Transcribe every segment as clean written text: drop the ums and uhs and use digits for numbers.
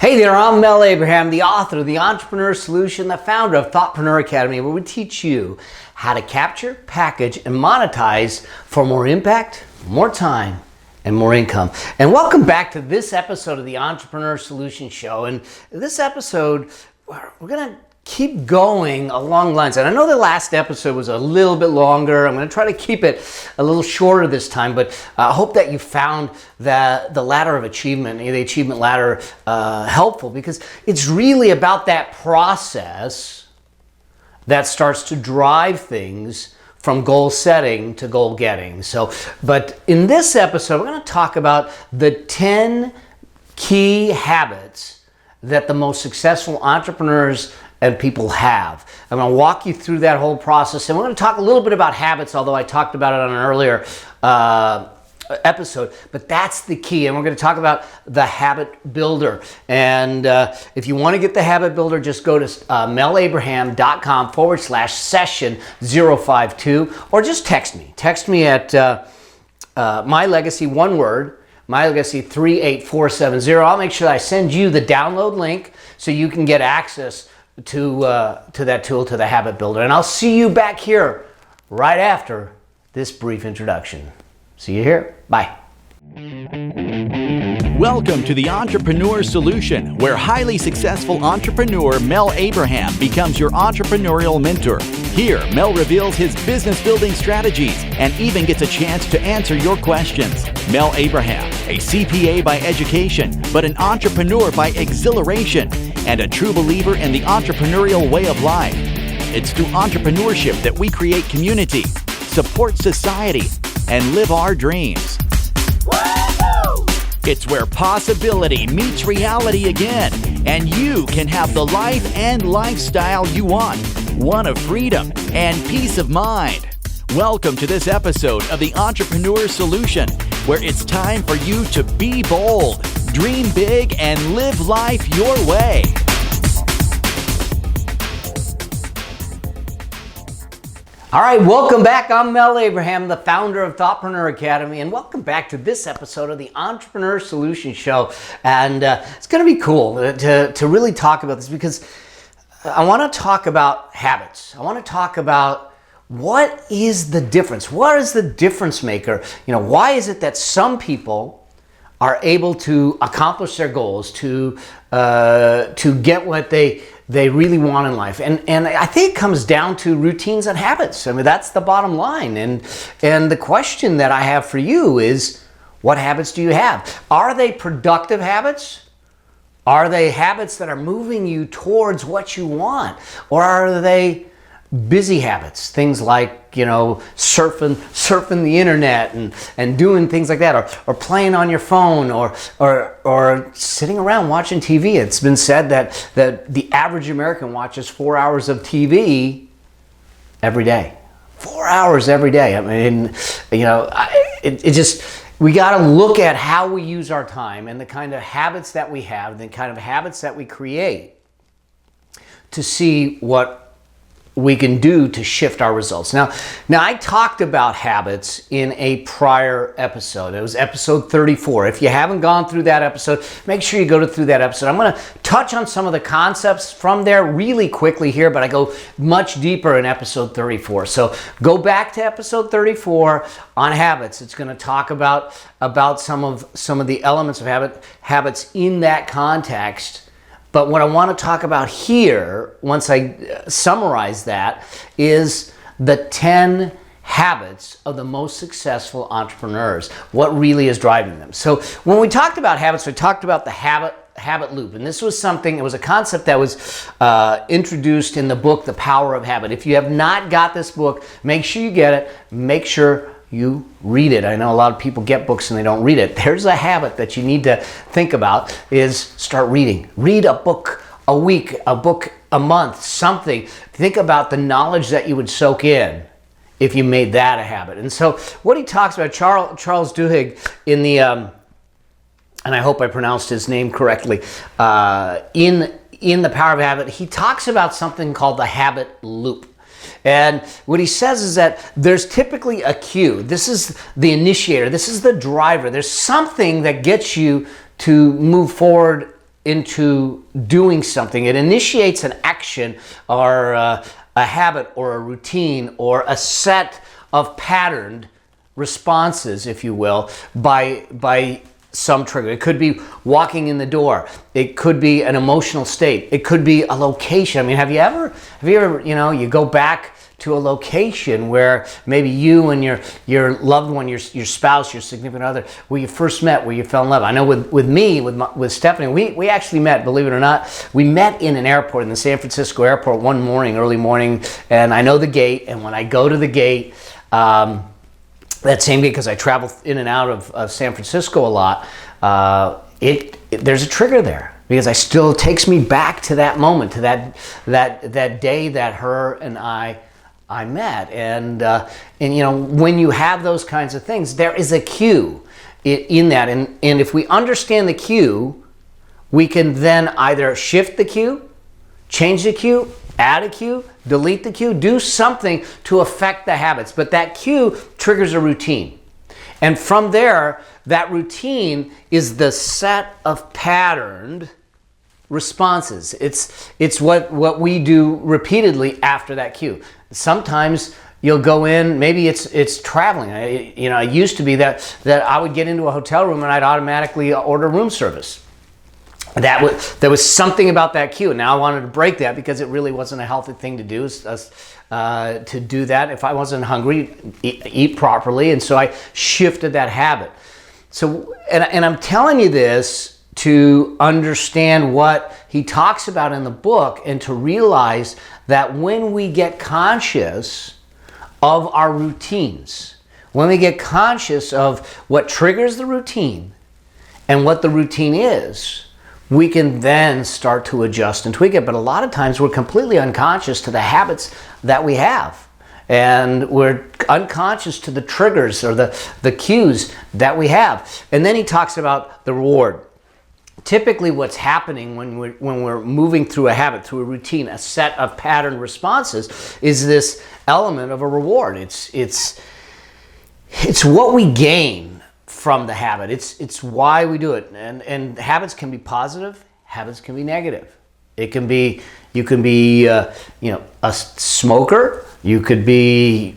Hey there, I'm Mel Abraham, the author of The Entrepreneur Solution, the founder of Entrepreneurial Academy, where we teach you how to capture, package, and monetize for more impact, more time, and more income. And welcome back to this episode of the Entrepreneur Solution Show. And this episode, we're going to keep going along lines. And I know the last episode was a little bit longer. I'm going to try to keep it a little shorter this time, but I hope that you found the ladder of achievement, the achievement ladder, helpful, because it's really about that process that starts to drive things from goal setting to goal getting. But in this episode, we're going to talk about the 10 key habits that the most successful entrepreneurs and people have. I'm going to walk you through that whole process, and we're going to talk a little bit about habits, although I talked about it on an earlier episode, but that's the key. And we're going to talk about the habit builder. And if you want to get the habit builder, just go to melabraham.com/session052, or just text me. Text me at my legacy, one word, my legacy 38470. I'll make sure that I send you the download link so you can get access to that tool, to the habit builder. And I'll see you back here right after this brief introduction. See you here. Bye. Welcome to the Entrepreneur Solution, where highly successful entrepreneur Mel Abraham becomes your entrepreneurial mentor. Here, Mel reveals his business building strategies and even gets a chance to answer your questions. Mel Abraham, a CPA by education, but an entrepreneur by exhilaration, and a true believer in the entrepreneurial way of life. It's through entrepreneurship that we create community, support society, and live our dreams. Woo-hoo! It's where possibility meets reality again, and you can have the life and lifestyle you want, one of freedom and peace of mind. Welcome to this episode of the Entrepreneur Solution, where it's time for you to be bold, dream big, and live life your way. All right, welcome back. I'm Mel Abraham, the founder of Entrepreneurial Academy, and welcome back to this episode of the Entrepreneur Solution Show. And it's going to be cool to really talk about this, because I want to talk about habits. I want to talk about what is the difference? What is the difference maker? Why is it that some people are able to accomplish their goals, to get what they really want in life? And I think it comes down to routines and habits. I mean, that's the bottom line. And the question that I have for you is, what habits do you have? Are they productive habits? Are they habits that are moving you towards what you want? Or are they busy habits? Things like, surfing the internet and doing things like that, or playing on your phone, or sitting around watching TV. It's been said that the average American watches 4 hours of TV every day. 4 hours every day. I mean, we got to look at how we use our time and the kind of habits that we have, the kind of habits that we create, to see what we can do to shift our results. Now I talked about habits in a prior episode. It was episode 34. If you haven't gone through that episode, make sure you go through that episode. I'm going to touch on some of the concepts from there really quickly here, but I go much deeper in episode 34. So go back to episode 34 on habits. It's going to talk about some of the elements of habits in that context. But what I want to talk about here, once I summarize that, is the 10 habits of the most successful entrepreneurs. What really is driving them? So when we talked about habits, we talked about the habit loop. And this was it was a concept that was introduced in the book, The Power of Habit. If you have not got this book, make sure you get it. Make sure you read it. I know a lot of people get books and they don't read it. There's a habit that you need to think about, is start reading. Read a book a week, a book a month, something. Think about the knowledge that you would soak in if you made that a habit. And so what he talks about, Charles Duhigg, in the, and I hope I pronounced his name correctly, in The Power of Habit, he talks about something called the habit loop. And what he says is that there's typically a cue. This is the initiator. This is the driver. There's something that gets you to move forward into doing something. It initiates an action or a habit or a routine or a set of patterned responses, if you will, by some trigger. It could be walking in the door. It could be an emotional state. It could be a location. I mean, have you ever, you go back to a location where maybe you and your loved one, your spouse, your significant other, where you first met, where you fell in love. I know with Stephanie, we actually met, believe it or not, we met in an airport, in the San Francisco airport one morning, early morning, and I know the gate, and when I go to the gate, that same gate, because I travel in and out of San Francisco a lot, there's a trigger there. Because it still takes me back to that moment, to that day that her and I met, and when you have those kinds of things, there is a cue in that, and if we understand the cue, we can then either shift the cue, change the cue, add a cue, delete the cue, do something to affect the habits. But that cue triggers a routine, and from there, that routine is the set of patterned responses. It's what we do repeatedly after that cue. Sometimes you'll go in, maybe it's traveling. It used to be that I would get into a hotel room and I'd automatically order room service. There was something about that cue. Now I wanted to break that because it really wasn't a healthy thing to do. To do that, if I wasn't hungry, eat properly, and so I shifted that habit. So, and I'm telling you this to understand what he talks about in the book, and to realize that when we get conscious of our routines, when we get conscious of what triggers the routine and what the routine is, we can then start to adjust and tweak it. But a lot of times we're completely unconscious to the habits that we have. And we're unconscious to the triggers or the cues that we have. And then he talks about the reward. Typically what's happening when we're moving through a habit, through a routine, a set of patterned responses, is this element of a reward. It's what we gain from the habit. It's why we do it. And habits can be positive, habits can be negative. You can be a smoker. You could be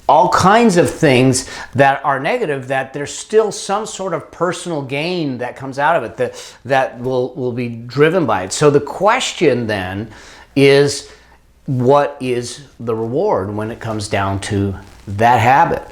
all kinds of things that are negative, that there's still some sort of personal gain that comes out of it that will be driven by it. So the question then is, what is the reward when it comes down to that habit?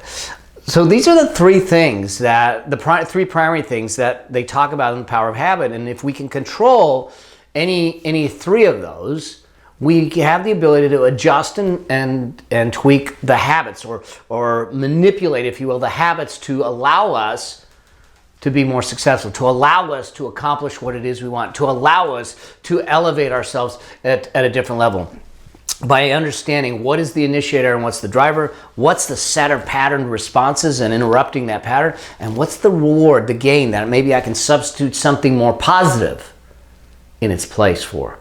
So these are the three things three primary things that they talk about in the power of habit. And if we can control any three of those, we have the ability to adjust and tweak the habits, or manipulate, if you will, the habits to allow us to be more successful, to allow us to accomplish what it is we want, to allow us to elevate ourselves at a different level. By understanding what is the initiator and what's the driver, what's the set of patterned responses and interrupting that pattern, and what's the reward, the gain, that maybe I can substitute something more positive in its place for.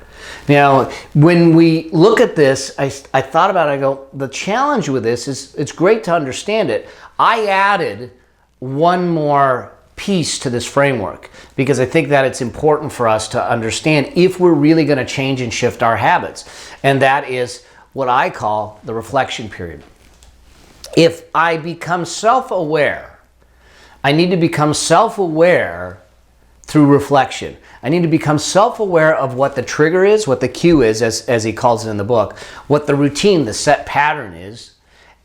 Now, when we look at this, I thought about it, I go, the challenge with this is, it's great to understand it. I added one more piece to this framework because I think that it's important for us to understand if we're really going to change and shift our habits. And that is what I call the reflection period. If I become self-aware, I need to become self-aware through reflection. I need to become self-aware of what the trigger is, what the cue is, as he calls it in the book, what the routine, the set pattern is,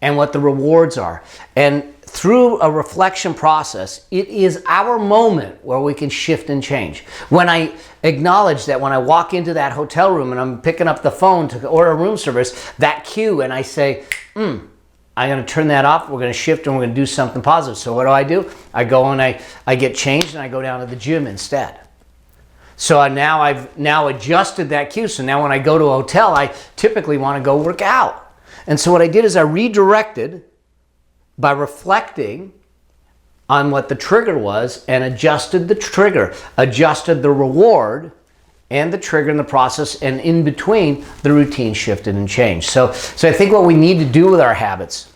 and what the rewards are. And through a reflection process, it is our moment where we can shift and change. When I acknowledge that when I walk into that hotel room and I'm picking up the phone to order room service, that cue, and I say, I'm going to turn that off, we're going to shift, and we're going to do something positive. So what do? I go and I get changed, and I go down to the gym instead. So I've now adjusted that cue. So now when I go to a hotel, I typically want to go work out. And so what I did is I redirected by reflecting on what the trigger was and adjusted the trigger, adjusted the reward and the trigger in the process, and in between, the routine shifted and changed. So I think what we need to do with our habits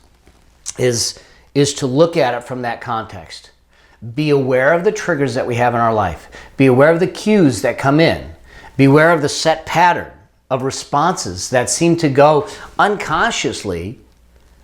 is to look at it from that context. be aware of the triggers that we have in our life. Be aware of the cues that come in. Be aware of the set pattern of responses that seem to go unconsciously,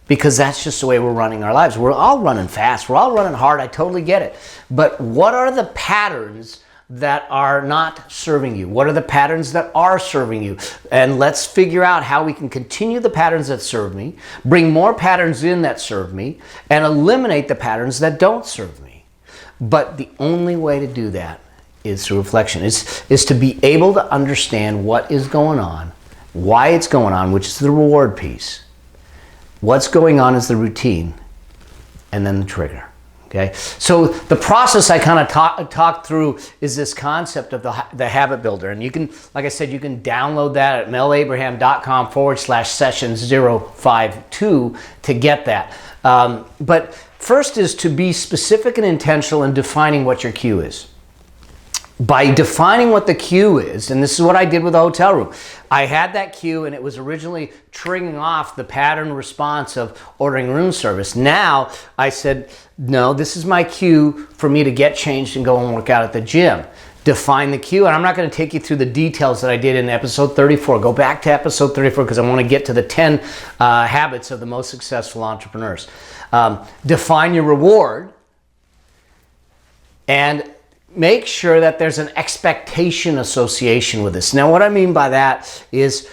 because that's just the way we're running our lives. We're all running fast. We're all running hard. I totally get it. But what are the patterns that are not serving you? What are the patterns that are serving you? And let's figure out how we can continue the patterns that serve me, bring more patterns in that serve me, and eliminate the patterns that don't serve me. But the only way to do that is through reflection, is to be able to understand what is going on, why it's going on, which is the reward piece. What's going on is the routine, and then the trigger. Okay, so the process I kind of talked through is this concept of the habit builder. And you can, like I said, you can download that at melabraham.com/session052 to get that. But first is to be specific and intentional in defining what your cue is. By defining what the cue is, and this is what I did with the hotel room. I had that cue, and it was originally triggering off the pattern response of ordering room service. Now I said, no, this is my cue for me to get changed and go and work out at the gym. Define the cue, and I'm not going to take you through the details that I did in episode 34. Go back to episode 34 because I want to get to the 10 habits of the most successful entrepreneurs. Define your reward, and make sure that there's an expectation association with this. Now, what I mean by that is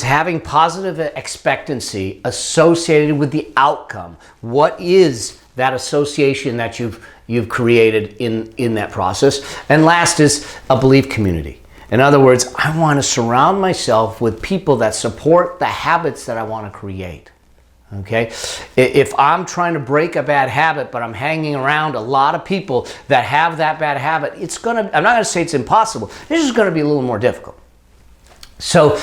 having positive expectancy associated with the outcome. What is that association that you've created in that process? And last is a belief community. In other words, I want to surround myself with people that support the habits that I want to create. Okay, if I'm trying to break a bad habit, but I'm hanging around a lot of people that have that bad habit, I'm not going to say it's impossible. It's just going to be a little more difficult. So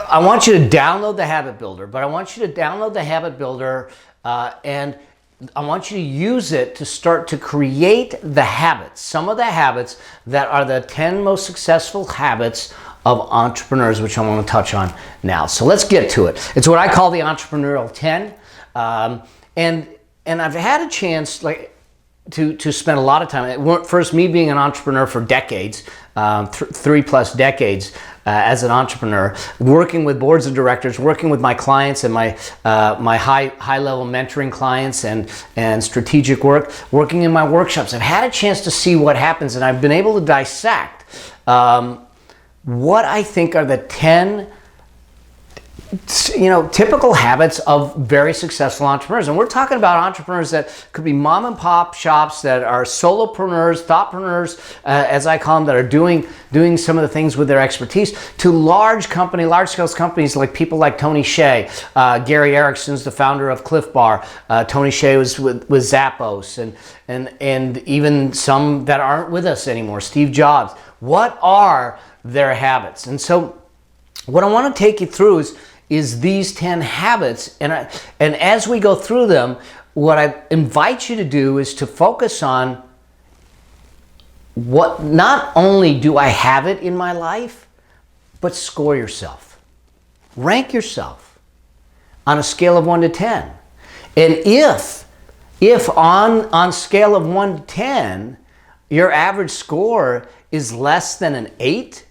I want you to download the habit builder, but I want you to download the habit builder and I want you to use it to start to create the habits, some of the habits that are the 10 most successful habits of entrepreneurs, which I want to touch on now. So let's get to it. It's what I call the Entrepreneurial 10. And I've had a chance to spend a lot of time, first me being an entrepreneur for decades, 3+ decades as an entrepreneur, working with boards of directors, working with my clients and my high level mentoring clients and strategic work, working in my workshops. I've had a chance to see what happens, and I've been able to dissect what I think are the 10 typical habits of very successful entrepreneurs. And we're talking about entrepreneurs that could be mom and pop shops, that are solopreneurs, thoughtpreneurs, as I call them, that are doing some of the things with their expertise, to large scale companies like people like Tony Hsieh. Gary Erickson's the founder of Cliff Bar. Tony Hsieh was with Zappos, and even some that aren't with us anymore, Steve Jobs. What are their habits? And so what I want to take you through is these 10 habits, and as we go through them, what I invite you to do is to focus on what, not only do I have it in my life, but score yourself. Rank yourself on a scale of 1 to 10. And if on scale of 1 to 10, your average score is less than an 8,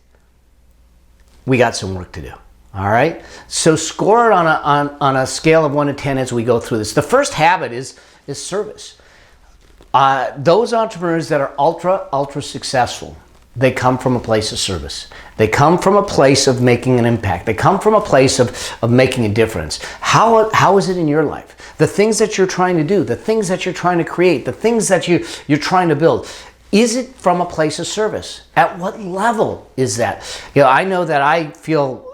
we got some work to do. All right, so score it on a scale of 1 to 10 as we go through this. The first habit is service. Those entrepreneurs that are ultra successful, they come from a place of service. They come from a place of making an impact. They come from a place of making a difference. How is it in your life? The things that you're trying to do, the things that you're trying to create, the things that you're trying to build. Is it from a place of service? At what level is that? I know that I feel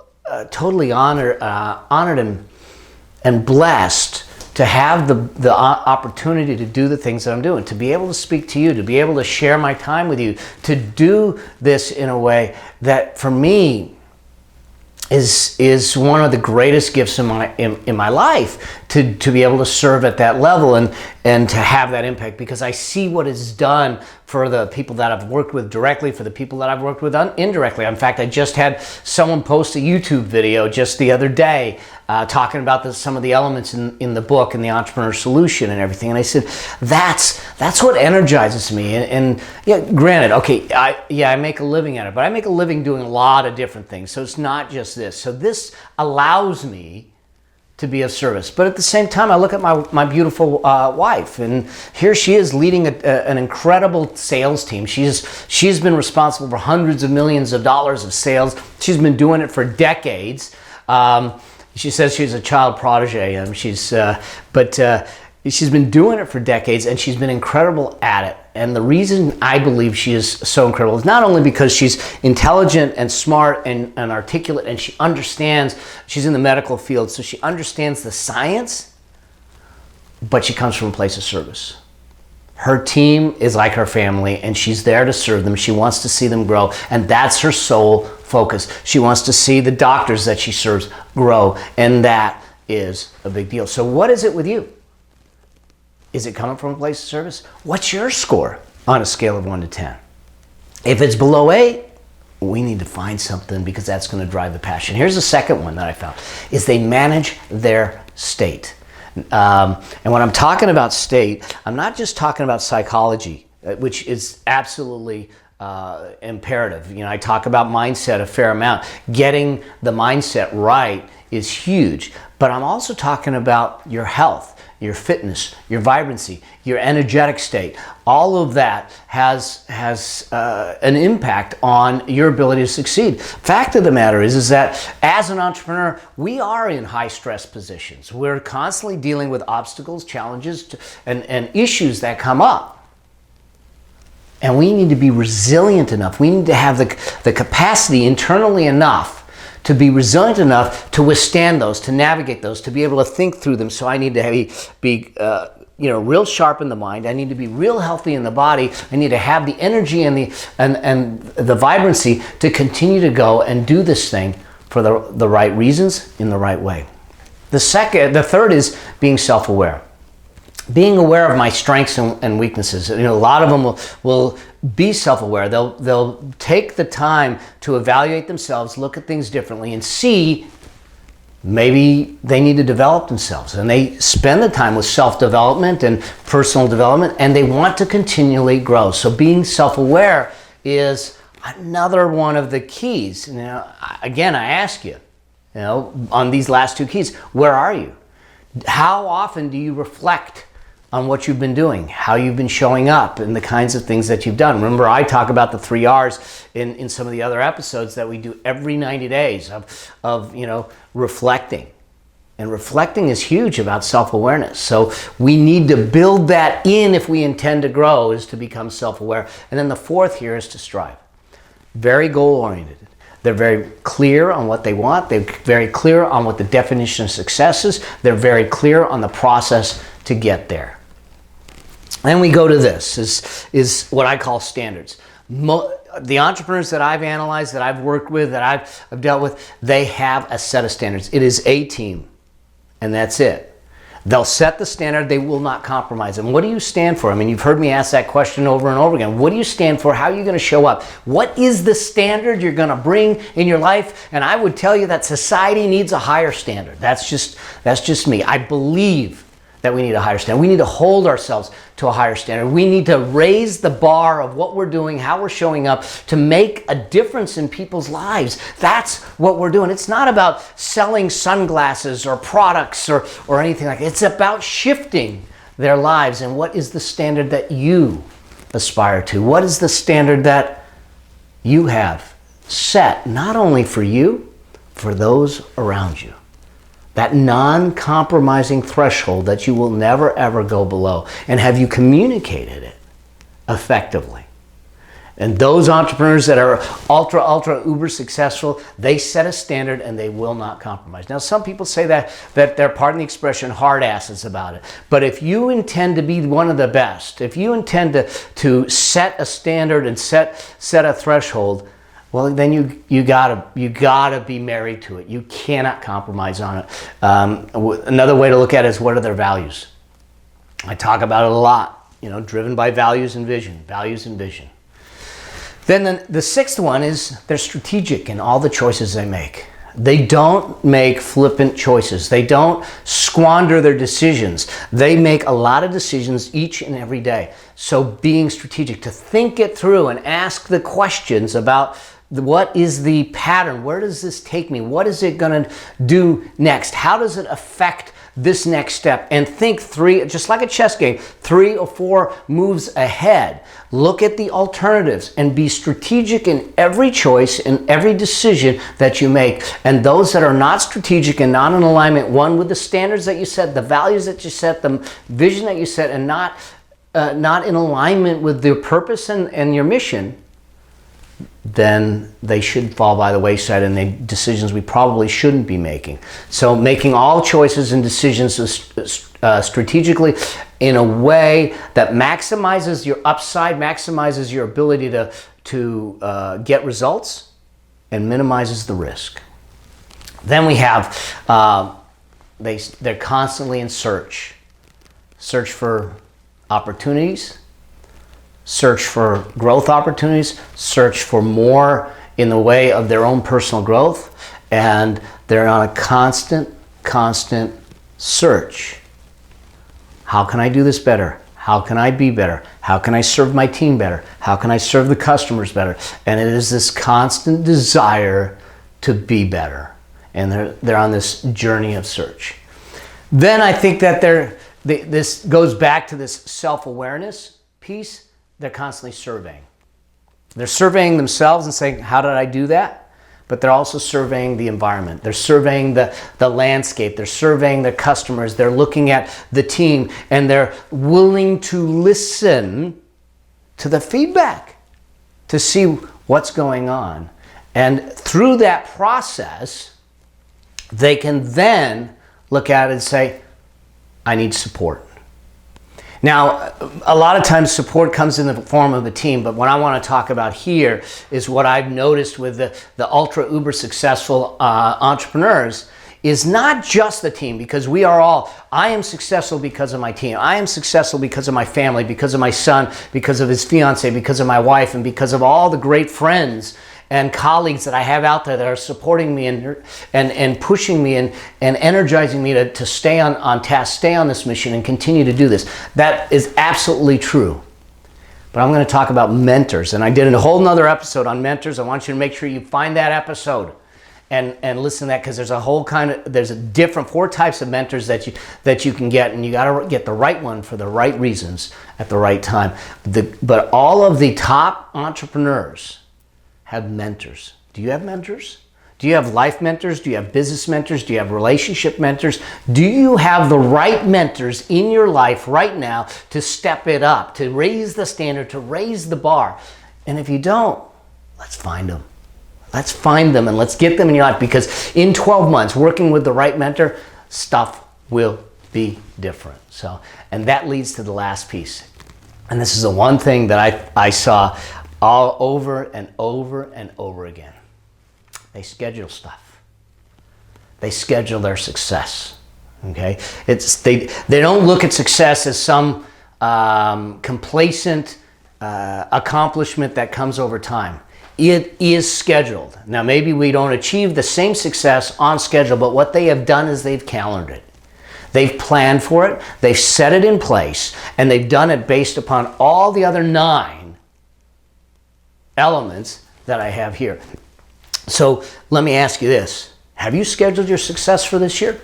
totally honored and blessed to have the opportunity to do the things that I'm doing, to be able to speak to you, to be able to share my time with you, to do this in a way that for me is one of the greatest gifts in my life, to be able to serve at that level. And and to have that impact, because I see what it's done for the people that I've worked with directly, for the people that I've worked with indirectly. In fact, I just had someone post a YouTube video just the other day talking about some of the elements in the book and the Entrepreneur Solution and everything. And I said, that's what energizes me. And yeah, granted, okay, I make a living at it, but I make a living doing a lot of different things. So it's not just this. So this allows me to be of service. But at the same time, I look at my beautiful wife, and here she is leading an incredible sales team. She's been responsible for hundreds of millions of dollars of sales. She's been doing it for decades. She says she's a child protege, but she's been doing it for decades, and she's been incredible at it. And the reason I believe she is so incredible is not only because she's intelligent and smart and articulate, and she understands, she's in the medical field, so she understands the science, but she comes from a place of service. Her team is like her family, and she's there to serve them. She wants to see them grow, and that's her sole focus. She wants to see the doctors that she serves grow, and that is a big deal. So what is it with you? Is it coming from a place of service? What's your score on a scale of 1 to 10? If it's below 8, we need to find something, because that's going to drive the passion. Here's the second one that I found, is they manage their state. And when I'm talking about state, I'm not just talking about psychology, which is absolutely imperative. You know, I talk about mindset a fair amount. Getting the mindset right is huge, but I'm also talking about your health, your fitness, your vibrancy, your energetic state. All of that has an impact on your ability to succeed. Fact of the matter is that as an entrepreneur, we are in high stress positions. We're constantly dealing with obstacles, challenges, and issues that come up. And we need to be resilient enough. We need to have the capacity internally enough to be resilient enough to withstand those, to navigate those, to be able to think through them. So I need to be real sharp in the mind. I need to be real healthy in the body. I need to have the energy and the vibrancy to continue to go and do this thing for the right reasons in the right way. The third is being self-aware. Being aware of my strengths and weaknesses. You know, a lot of them will be self-aware. They'll take the time to evaluate themselves, look at things differently, and see maybe they need to develop themselves. And they spend the time with self-development and personal development, and they want to continually grow. So being self-aware is another one of the keys. You know, again, I ask you, on these last two keys, where are you? How often do you reflect on what you've been doing, how you've been showing up, and the kinds of things that you've done? Remember, I talk about the 3 R's in some of the other episodes that we do every 90 days of reflecting. And reflecting is huge about self-awareness. So we need to build that in if we intend to grow, is to become self-aware. And then the fourth here is to strive. Very goal-oriented. They're very clear on what they want. They're very clear on what the definition of success is. They're very clear on the process to get there. Then we go to this, is what I call standards. The entrepreneurs that I've analyzed, that I've worked with, that I've dealt with, they have a set of standards. It is a team, and that's it. They'll set the standard. They will not compromise. And what do you stand for? I mean, you've heard me ask that question over and over again. What do you stand for? How are you going to show up? What is the standard you're going to bring in your life? And I would tell you that society needs a higher standard. That's just me. I believe that we need a higher standard. We need to hold ourselves to a higher standard. We need to raise the bar of what we're doing, how we're showing up, to make a difference in people's lives. That's what we're doing. It's not about selling sunglasses or products or anything like that. It's about shifting their lives. And what is the standard that you aspire to? What is the standard that you have set, not only for you, for those around you? That non-compromising threshold that you will never ever go below. And have you communicated it effectively? And those entrepreneurs that are ultra, uber successful, they set a standard and they will not compromise. Now, some people say that they're, pardon the expression, hard asses about it. But if you intend to be one of the best, if you intend to set a standard and set a threshold, well, then you gotta be married to it. You cannot compromise on it. Another way to look at it is, what are their values? I talk about it a lot, driven by values and vision, values and vision. Then the sixth one is they're strategic in all the choices they make. They don't make flippant choices. They don't squander their decisions. They make a lot of decisions each and every day. So being strategic, to think it through and ask the questions about what is the pattern? Where does this take me? What is it going to do next? How does it affect this next step? And think just like a chess game, 3 or 4 moves ahead. Look at the alternatives and be strategic in every choice and every decision that you make. And those that are not strategic and not in alignment, one, with the standards that you set, the values that you set, the vision that you set, and not in alignment with their purpose and your mission, then they should fall by the wayside, and they decisions we probably shouldn't be making. So making all choices and decisions strategically in a way that maximizes your upside, maximizes your ability to get results, and minimizes the risk. Then we have, they're constantly in search for opportunities, search for growth opportunities, search for more in the way of their own personal growth, and they're on a constant search. How can I do this better? How can I be better? How can I serve my team better? How can I serve the customers better? And it is this constant desire to be better, and they're on this journey of search. Then I think that this goes back to this self-awareness piece. They're constantly surveying. They're surveying themselves and saying, how did I do that? But they're also surveying the environment. They're surveying the landscape. They're surveying their customers. They're looking at the team, and they're willing to listen to the feedback to see what's going on. And through that process, they can then look at it and say, I need support. Now, a lot of times support comes in the form of a team, but what I want to talk about here is what I've noticed with the ultra uber successful entrepreneurs is not just the team, because I am successful because of my team. I am successful because of my family, because of my son, because of his fiance, because of my wife, and because of all the great friends and colleagues that I have out there that are supporting me and pushing me and energizing me to stay on task, stay on this mission, and continue to do this. That is absolutely true. But I'm going to talk about mentors, and I did a whole nother episode on mentors. I want you to make sure you find that episode and listen to that, because there's a different 4 types of mentors that you can get, and you got to get the right one for the right reasons at the right time. But all of the top entrepreneurs have mentors. Do you have mentors? Do you have life mentors? Do you have business mentors? Do you have relationship mentors? Do you have the right mentors in your life right now to step it up, to raise the standard, to raise the bar? And if you don't, let's find them. Let's find them and let's get them in your life, because in 12 months, working with the right mentor, stuff will be different. And that leads to the last piece. And this is the one thing that I saw all over and over and over again. They schedule stuff. They schedule their success. Okay? They don't look at success as some complacent accomplishment that comes over time. It is scheduled. Now, maybe we don't achieve the same success on schedule, but what they have done is they've calendared it. They've planned for it, they've set it in place, and they've done it based upon all the other 9 elements that I have here. So let me ask you this. Have you scheduled your success for this year?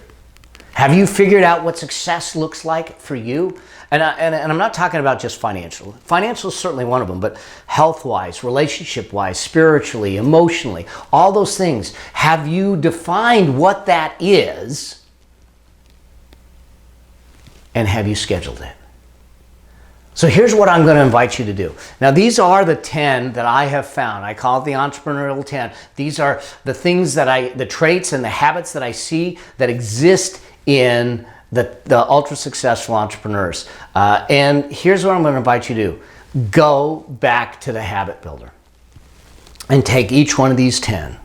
Have you figured out what success looks like for you? And I'm not talking about just financial. Financial is certainly one of them, but health-wise, relationship-wise, spiritually, emotionally, all those things. Have you defined what that is? And have you scheduled it? So here's what I'm going to invite you to do. Now, these are the 10 that I have found. I call it the Entrepreneurial 10. These are the things the traits and the habits that I see that exist in the ultra successful entrepreneurs. And here's what I'm going to invite you to do. Go back to the habit builder and take each one of these 10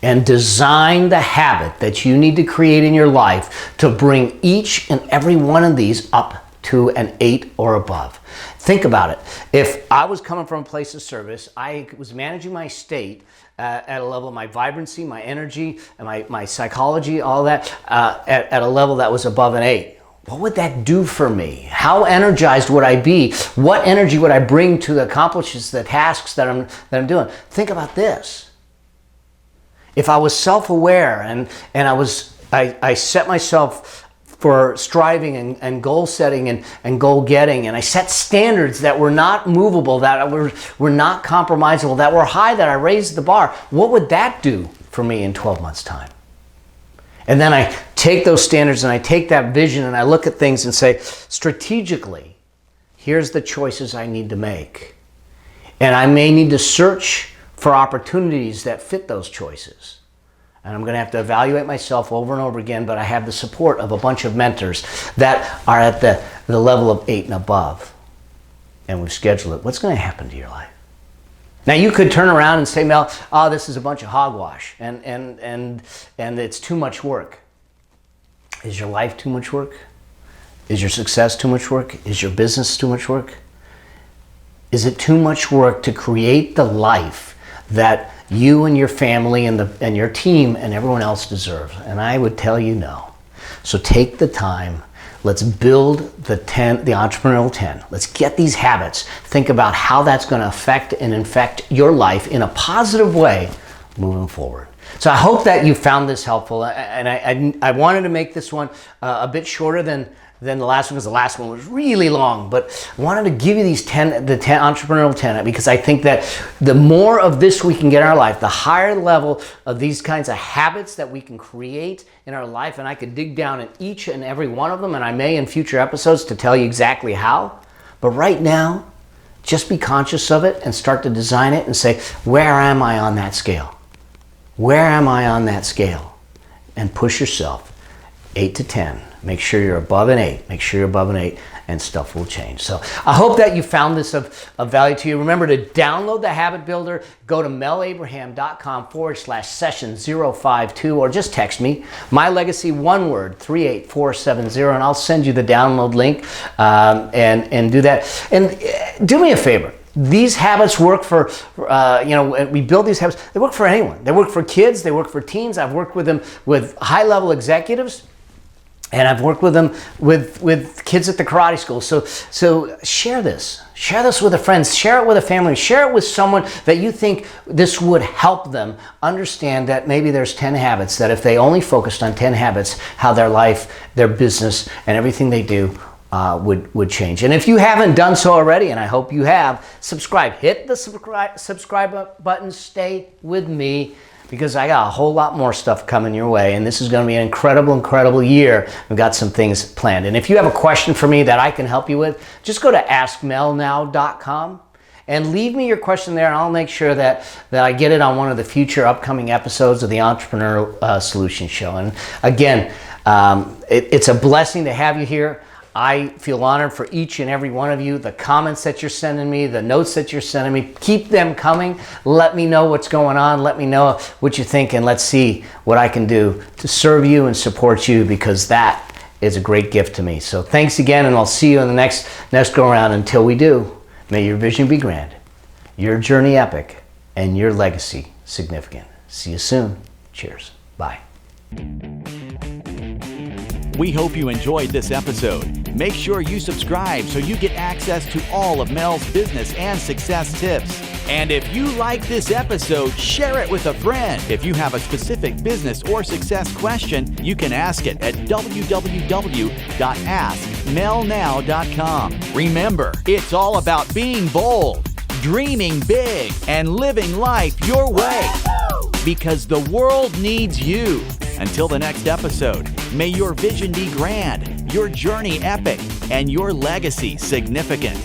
and design the habit that you need to create in your life to bring each and every one of these up to an 8 or above. Think about it. If I was coming from a place of service, I was managing my state at a level of my vibrancy, my energy, and my psychology, all that, at a level that was above an 8. What would that do for me? How energized would I be? What energy would I bring to accomplish the tasks that I'm doing? Think about this. If I was self-aware and I set myself for striving and goal setting and goal getting, and I set standards that were not movable, that were not compromisable, that were high, that I raised the bar, what would that do for me in 12 months' time? And then I take those standards and I take that vision and I look at things and say, strategically, here's the choices I need to make. And I may need to search for opportunities that fit those choices. And I'm going to have to evaluate myself over and over again, but I have the support of a bunch of mentors that are at the level of 8 and above. And we've scheduled it. What's going to happen to your life? Now you could turn around and say, Mel, this is a bunch of hogwash and it's too much work. Is your life too much work? Is your success too much work? Is your business too much work? Is it too much work to create the life that you and your family and your team and everyone else deserve? And I would tell you no. So take the time. Let's build the Entrepreneurial 10. Let's get these habits. Think about how that's going to affect and infect your life in a positive way moving forward. So I hope that you found this helpful. And I wanted to make this one a bit shorter than the last one, because the last one was really long, but I wanted to give you these 10 Entrepreneurial 10, because I think that the more of this we can get in our life, the higher level of these kinds of habits that we can create in our life. And I could dig down in each and every one of them, and I may in future episodes to tell you exactly how. But right now, just be conscious of it and start to design it and say, where am I on that scale? Where am I on that scale? And push yourself 8 to 10. Make sure you're above an 8. Make sure you're above an 8, and stuff will change. So I hope that you found this of value to you. Remember to download the Habit Builder. Go to melabraham.com/session052, or just text me, my legacy, one word, 38470, and I'll send you the download link and do that. And do me a favor. These habits work for, we build these habits. They work for anyone. They work for kids. They work for teens. I've worked with them with high-level executives. And I've worked with them with kids at the karate school. So share this. Share this with a friend. Share it with a family. Share it with someone that you think this would help them understand that maybe there's 10 habits, that if they only focused on 10 habits, how their life, their business, and everything they do would change. And if you haven't done so already, and I hope you have, subscribe. Hit the subscribe button. Stay with me, because I got a whole lot more stuff coming your way, and this is going to be an incredible, incredible year. We've got some things planned. And if you have a question for me that I can help you with, just go to askmelnow.com and leave me your question there, and I'll make sure that I get it on one of the future upcoming episodes of the Entrepreneurial Solution Show. And again, it's a blessing to have you here. I feel honored for each and every one of you. The comments that you're sending me, the notes that you're sending me, keep them coming. Let me know what's going on. Let me know what you think, and let's see what I can do to serve you and support you, because that is a great gift to me. So thanks again, and I'll see you in the next go around. Until we do, may your vision be grand, your journey epic, and your legacy significant. See you soon. Cheers. Bye. We hope you enjoyed this episode. Make sure you subscribe so you get access to all of Mel's business and success tips. And if you like this episode, share it with a friend. If you have a specific business or success question, you can ask it at www.askmelnow.com. Remember, it's all about being bold, dreaming big, and living life your way, because the world needs you. Until the next episode, may your vision be grand, your journey epic, and your legacy significant.